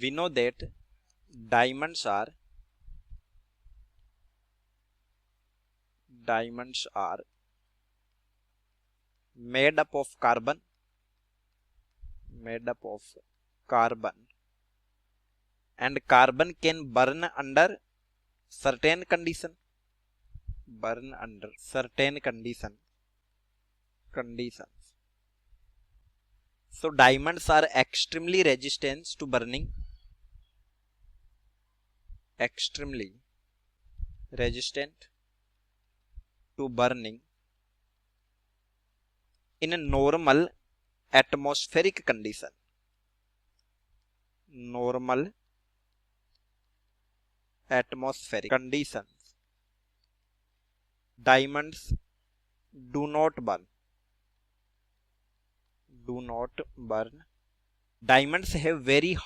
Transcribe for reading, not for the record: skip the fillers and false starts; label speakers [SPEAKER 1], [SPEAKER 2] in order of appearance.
[SPEAKER 1] We know that diamonds are made up of carbon, and carbon can burn under certain conditions. So diamonds are extremely resistant to burning. In a normal atmospheric condition. Diamonds do not burn. Diamonds have very